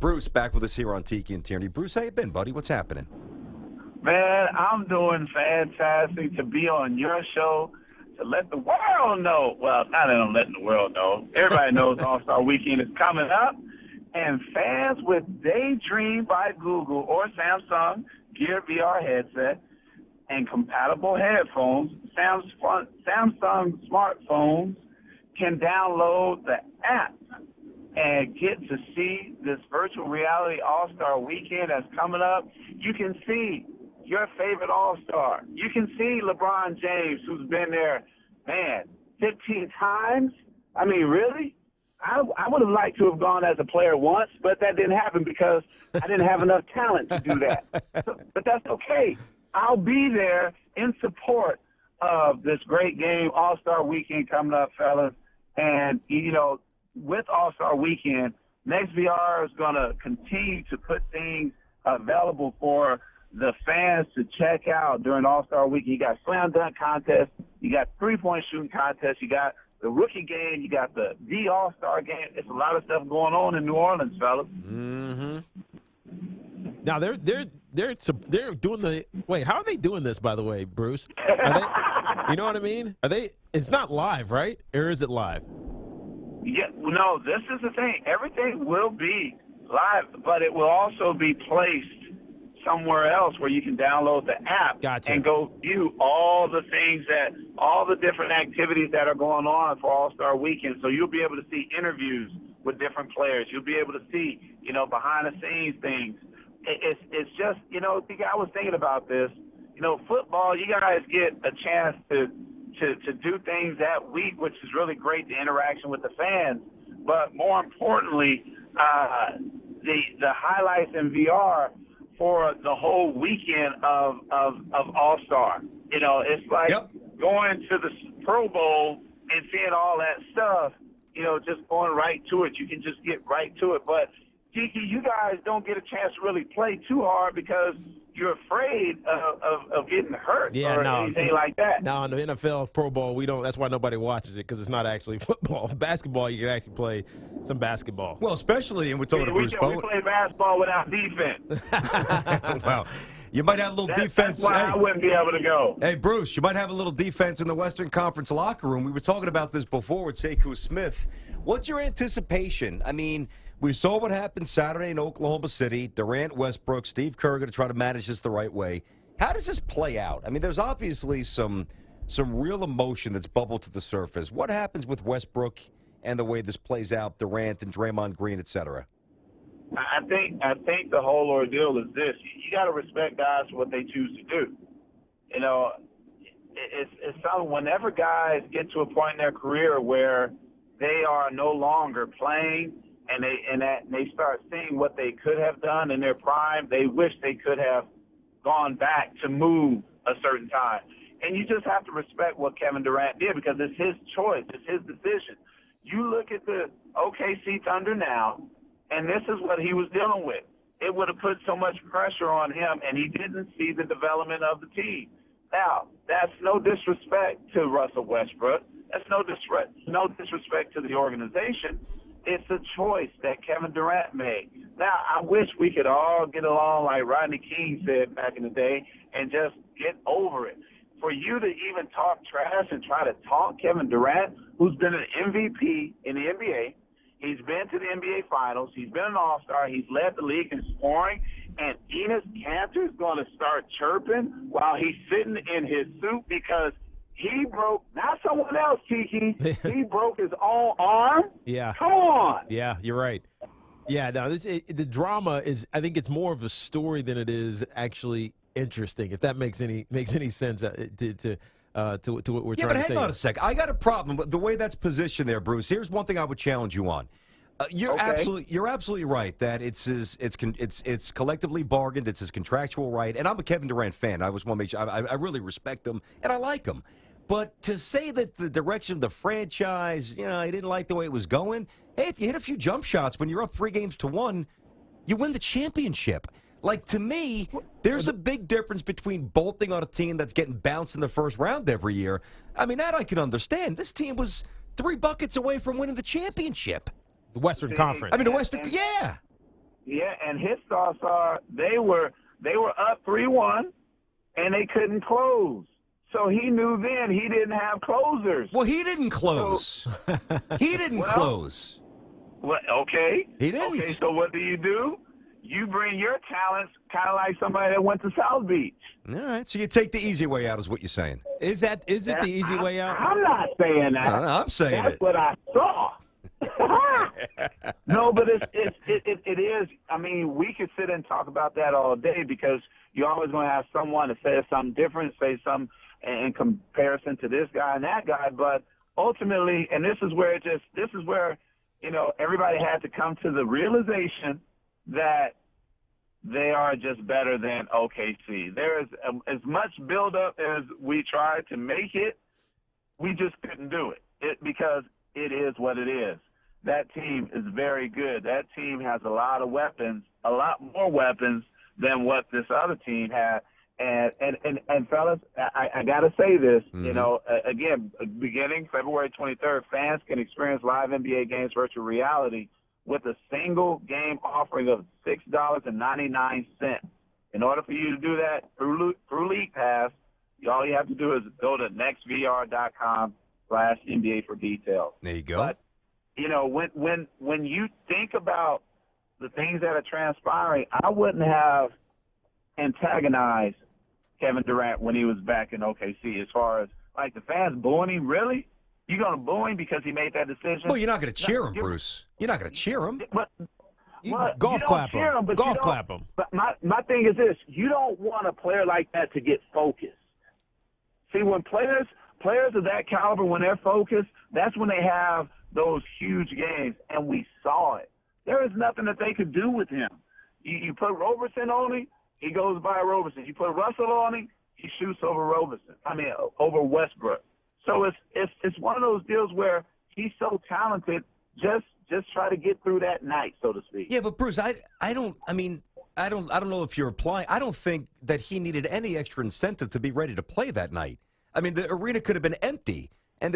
Bruce back with us here on Tiki and Tierney. Bruce, how you been, buddy? What's happening? Man, I'm doing fantastic to be on your show, to let the world know. Well, not that I'm letting the world know. Everybody knows All-Star Weekend is coming up. And fans with Daydream by Google or Samsung Gear VR headset and compatible headphones, Samsung smartphones can download the app and get to see this virtual reality All-Star Weekend that's coming up. You can see your favorite All-Star. You can see LeBron James, who's been there, 15 times. I mean, really? I would have liked to have gone as a player once, but that didn't happen because I didn't have enough talent to do that. But that's okay. I'll be there in support of this great game, All-Star Weekend coming up, fellas. And, with All-Star Weekend, NextVR is going to continue to put things available for the fans to check out during All-Star Weekend. You got slam dunk contest, you got three-point shooting contest, you got the rookie game, you got the All-Star game. It's a lot of stuff going on in New Orleans, fellas. Mm-hmm. Now they're doing the wait. How are they doing this, by the way, Bruce? Are they, you know what I mean? Are they? It's not live, right? Or is it live? Yeah, no. This is the thing. Everything will be live, but it will also be placed somewhere else where you can download the app and go view all the different activities that are going on for All-Star Weekend. So you'll be able to see interviews with different players. You'll be able to see, behind-the-scenes things. It's just, I was thinking about this. Football, you guys get a chance to do things that week, which is really great, the interaction with the fans. But more importantly, the highlights in VR for the whole weekend of All-Star. It's like going to the Pro Bowl and seeing all that stuff, just going right to it. You can just get right to it. But, Tiki, you guys don't get a chance to really play too hard because you're afraid of getting hurt anything like that. No, in the NFL Pro Bowl, we don't. That's why nobody watches it, because it's not actually football. Basketball, you can actually play some basketball. Well, especially, and we're talking to Bruce Bowen. We play basketball without defense. Well, you might have a little defense. That's why I wouldn't be able to go. Hey, Bruce, you might have a little defense in the Western Conference locker room. We were talking about this before with Sekou Smith. What's your anticipation? I mean, we saw what happened Saturday in Oklahoma City. Durant, Westbrook, Steve Kerr going to try to manage this the right way. How does this play out? I mean, there's obviously some real emotion that's bubbled to the surface. What happens with Westbrook and the way this plays out, Durant and Draymond Green, et cetera? I think the whole ordeal is this. You got to respect guys for what they choose to do. It's something whenever guys get to a point in their career where they are no longer playing and they start seeing what they could have done in their prime, they wish they could have gone back to move a certain time. And you just have to respect what Kevin Durant did because it's his choice. It's his decision. You look at the OKC Thunder now, and this is what he was dealing with. It would have put so much pressure on him, and he didn't see the development of the team. Now, that's no disrespect to Russell Westbrook. That's no disrespect to the organization. It's a choice that Kevin Durant made. Now, I wish we could all get along like Rodney King said back in the day and just get over it. For you to even talk trash and try to talk Kevin Durant, who's been an MVP in the NBA, he's been to the NBA Finals, he's been an All-Star, he's led the league in scoring, and Enes Kanter's going to start chirping while he's sitting in his suit because he broke, not someone else, Tiki, he broke his own arm? Yeah. Come on. Yeah, you're right. Yeah, no, the drama is, I think it's more of a story than it is actually interesting, if that makes any sense to what we're trying to say. Yeah, but hang on a sec. I got a problem with the way that's positioned there, Bruce. Here's one thing I would challenge you on. You're absolutely right that it's collectively bargained. It's his contractual right, and I'm a Kevin Durant fan. I just want to make sure I really respect him and I like him. But to say that the direction of the franchise, he didn't like the way it was going. Hey, if you hit a few jump shots when you're up 3-1, you win the championship. Like, to me, there's a big difference between bolting on a team that's getting bounced in the first round every year. I mean, that I can understand. This team was 3 buckets away from winning the championship. The Western Conference. I mean, the Western, yeah. Yeah, and his thoughts are they were up 3-1 and they couldn't close. So he knew then he didn't have closers. Well, he didn't close. So, he didn't close. Well, okay. He didn't. Okay, so what do? You bring your talents, kind of like somebody that went to South Beach. All right, so you take the easy way out is what you're saying. Is it the easy way out? I'm not saying that. I'm saying That's what I saw. No, but it is. I mean, we could sit and talk about that all day because you're always going to have someone that says something different, say something in comparison to this guy and that guy. But ultimately, and this is where everybody had to come to the realization that they are just better than OKC. There is as much buildup as we tried to make it, we just couldn't do it because it is what it is. That team is very good. That team has a lot of weapons, a lot more weapons than what this other team had. And fellas, I got to say this, again, beginning February 23rd, fans can experience live NBA games virtual reality with a single game offering of $6.99. In order for you to do that through League Pass, all you have to do is go to nextvr.com/NBA for details. There you go. But, when you think about the things that are transpiring, I wouldn't have antagonized Kevin Durant when he was back in OKC as far as, like, the fans booing him. Really? You're going to boo him because he made that decision? Well, you're not going to cheer him, Bruce. You're not going to cheer him. But, golf clap him. Golf clap him. But my thing is this. You don't want a player like that to get focused. See, when players of that caliber, when they're focused, that's when they have those huge games, and we saw it. There is nothing that they could do with him. You put Roberson on him, he goes by Roberson. You put Russell on him, he shoots over over Westbrook. So it's one of those deals where he's so talented. Just try to get through that night, so to speak. Yeah, but Bruce, I don't know if you're applying. I don't think that he needed any extra incentive to be ready to play that night. I mean, the arena could have been empty. And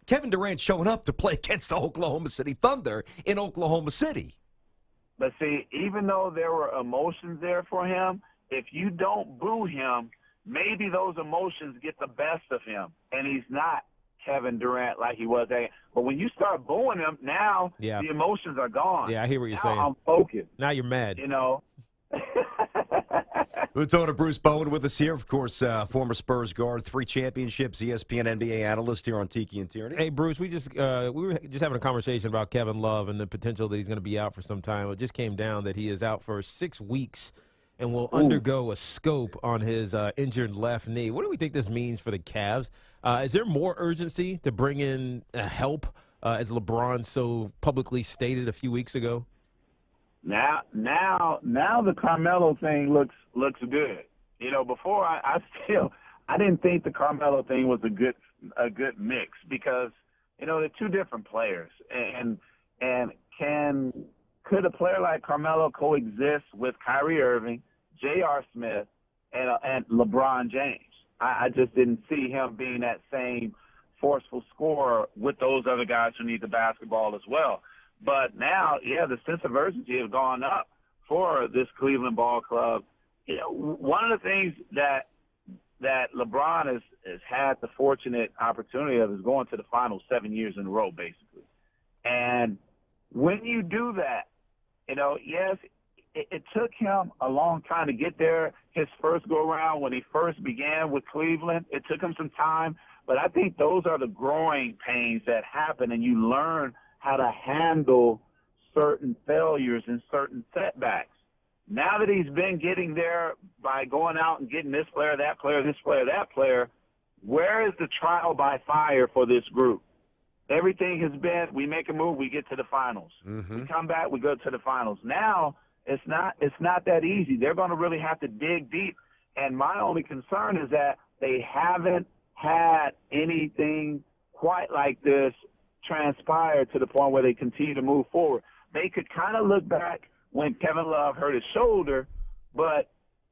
Kevin Durant showing up to play against the Oklahoma City Thunder in Oklahoma City. But see, even though there were emotions there for him, if you don't boo him, maybe those emotions get the best of him, and he's not Kevin Durant like he was. But when you start booing him, now the emotions are gone. Yeah, I hear what you're now saying. I'm focused. Now you're mad. We're talking to Bruce Bowen with us here, of course, former Spurs guard, 3 championships, ESPN NBA analyst here on Tiki and Tierney. Hey, Bruce, we were just having a conversation about Kevin Love and the potential that he's going to be out for some time. It just came down that he is out for 6 weeks and will undergo a scope on his injured left knee. What do we think this means for the Cavs? Is there more urgency to bring in help, as LeBron so publicly stated a few weeks ago? Now the Carmelo thing looks good. Before I didn't think the Carmelo thing was a good mix because they're two different players, and could a player like Carmelo coexist with Kyrie Irving, J.R. Smith, and LeBron James? I just didn't see him being that same forceful scorer with those other guys who need the basketball as well. But now, the sense of urgency has gone up for this Cleveland ball club. One of the things that LeBron has had the fortunate opportunity of is going to the finals 7 years in a row, basically. And when you do that, yes, it took him a long time to get there. His first go-around when he first began with Cleveland, it took him some time. But I think those are the growing pains that happen, and you learn how to handle certain failures and certain setbacks. Now that he's been getting there by going out and getting this player, that player, this player, that player, where is the trial by fire for this group? Everything has been, we make a move, we get to the finals. We come back, we go to the finals. Now it's not that easy. They're going to really have to dig deep. And my only concern is that they haven't had anything quite like this transpire to the point where they continue to move forward. They could kind of look back when Kevin Love hurt his shoulder, but,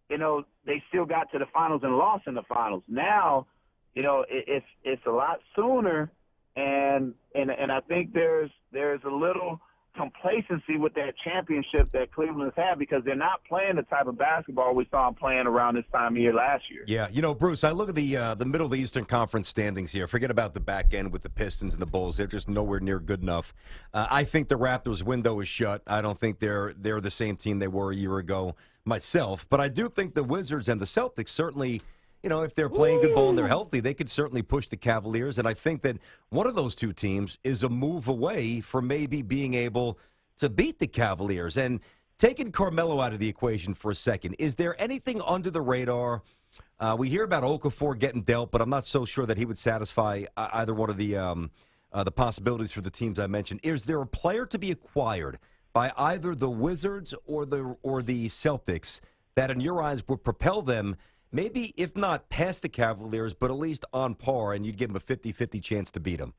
they still got to the finals and lost in the finals. Now, it's a lot sooner, and I think there's a little complacency with that championship that Cleveland has had because they're not playing the type of basketball we saw them playing around this time of year last year. Yeah, Bruce, I look at the middle of the Eastern Conference standings here. Forget about the back end with the Pistons and the Bulls; they're just nowhere near good enough. I think the Raptors' window is shut. I don't think they're the same team they were a year ago myself, but I do think the Wizards and the Celtics certainly. If they're playing good ball and they're healthy, they could certainly push the Cavaliers. And I think that one of those two teams is a move away from maybe being able to beat the Cavaliers. And taking Carmelo out of the equation for a second, is there anything under the radar? We hear about Okafor getting dealt, but I'm not so sure that he would satisfy either one of the possibilities for the teams I mentioned. Is there a player to be acquired by either the Wizards or the Celtics that, in your eyes, would propel them maybe, if not past the Cavaliers, but at least on par, and you'd give them a 50-50 chance to beat them?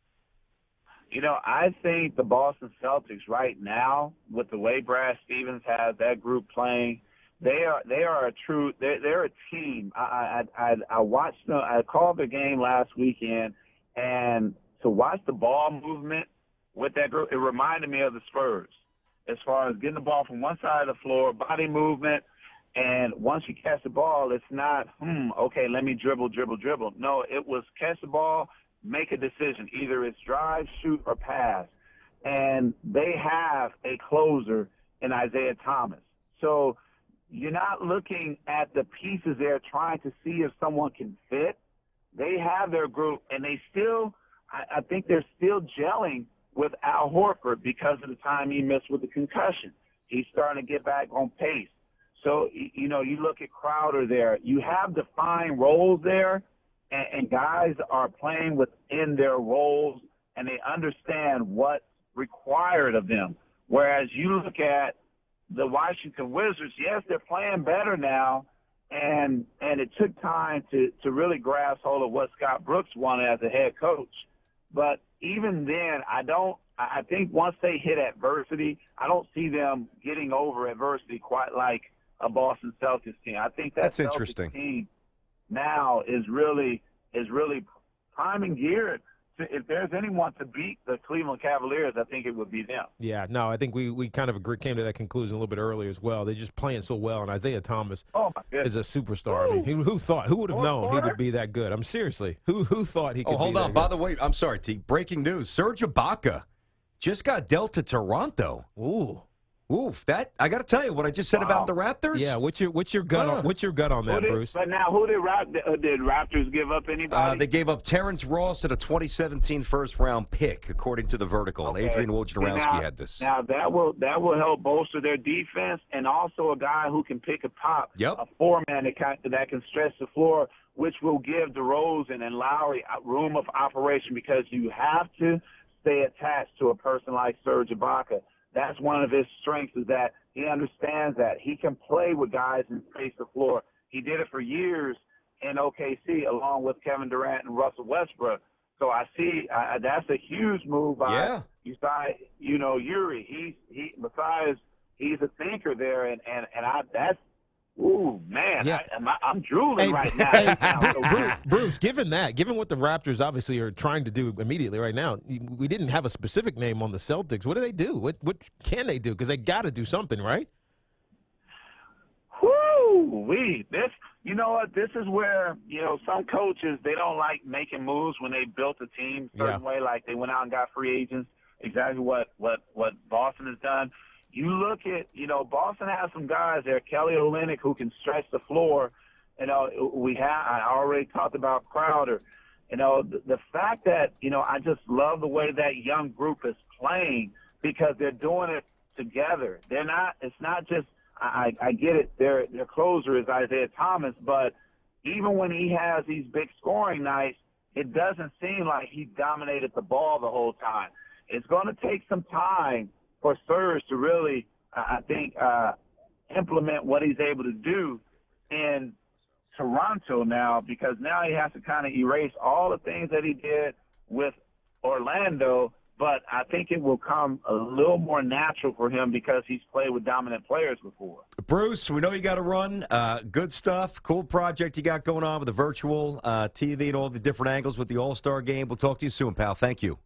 I think the Boston Celtics right now, with the way Brad Stevens has that group playing, they're a team. I watched them. I called the game last weekend, and to watch the ball movement with that group, it reminded me of the Spurs as far as getting the ball from one side of the floor, body movement. And once you catch the ball, it's not, okay, let me dribble. No, it was catch the ball, make a decision. Either it's drive, shoot, or pass. And they have a closer in Isaiah Thomas. So you're not looking at the pieces there trying to see if someone can fit. They have their group, and they still, I think they're still gelling with Al Horford because of the time he missed with the concussion. He's starting to get back on pace. So, you look at Crowder there. You have defined roles there, and guys are playing within their roles, and they understand what's required of them. Whereas you look at the Washington Wizards, yes, they're playing better now, and it took time to really grasp hold of what Scott Brooks wanted as a head coach. But even then, I think once they hit adversity, I don't see them getting over adversity quite like a Boston Celtics team. I think that's Celtics interesting. Team now is really priming geared. If there's anyone to beat the Cleveland Cavaliers, I think it would be them. Yeah, no, I think we kind of came to that conclusion a little bit earlier as well. They're just playing so well, and Isaiah Thomas is a superstar. I mean, who would have known he would be that good? I'm seriously, who thought he could be that good? Hold on. By the way, I'm sorry, T. Breaking news. Serge Ibaka just got dealt to Toronto. Oof, that I got to tell you what I just said about the Raptors. Yeah, what's your gut? What's your gut on that, Bruce? But now, who did Raptors give up? Anybody? They gave up Terrence Ross and a 2017 first-round pick, according to the Vertical. Okay. Adrian Wojnarowski had this. Now that will help bolster their defense, and also a guy who can pick a pop, a four-man that can stretch the floor, which will give DeRozan and Lowry room of operation because you have to stay attached to a person like Serge Ibaka. That's one of his strengths is that he understands that. He can play with guys and space the floor. He did it for years in OKC along with Kevin Durant and Russell Westbrook. So I see that's a huge move by Uri. He's a thinker there, and that's ooh, man, yeah. I'm drooling right now. Bruce, given what the Raptors obviously are trying to do immediately right now, we didn't have a specific name on the Celtics. What do they do? What can they do? Because they got to do something, right? This, you know what? This is where, some coaches, they don't like making moves when they built a team a certain way, like they went out and got free agents, exactly what Boston has done. You look at, Boston has some guys there, Kelly Olynyk, who can stretch the floor. I already talked about Crowder. The fact that, I just love the way that young group is playing because they're doing it together. It's not just, I get it, their closer is Isaiah Thomas, but even when he has these big scoring nights, it doesn't seem like he dominated the ball the whole time. It's going to take some time for Serge to really, I think, implement what he's able to do in Toronto now, because now he has to kind of erase all the things that he did with Orlando, but I think it will come a little more natural for him because he's played with dominant players before. Bruce, we know you got to run. Good stuff. Cool project you got going on with the virtual TV and all the different angles with the All-Star game. We'll talk to you soon, pal. Thank you.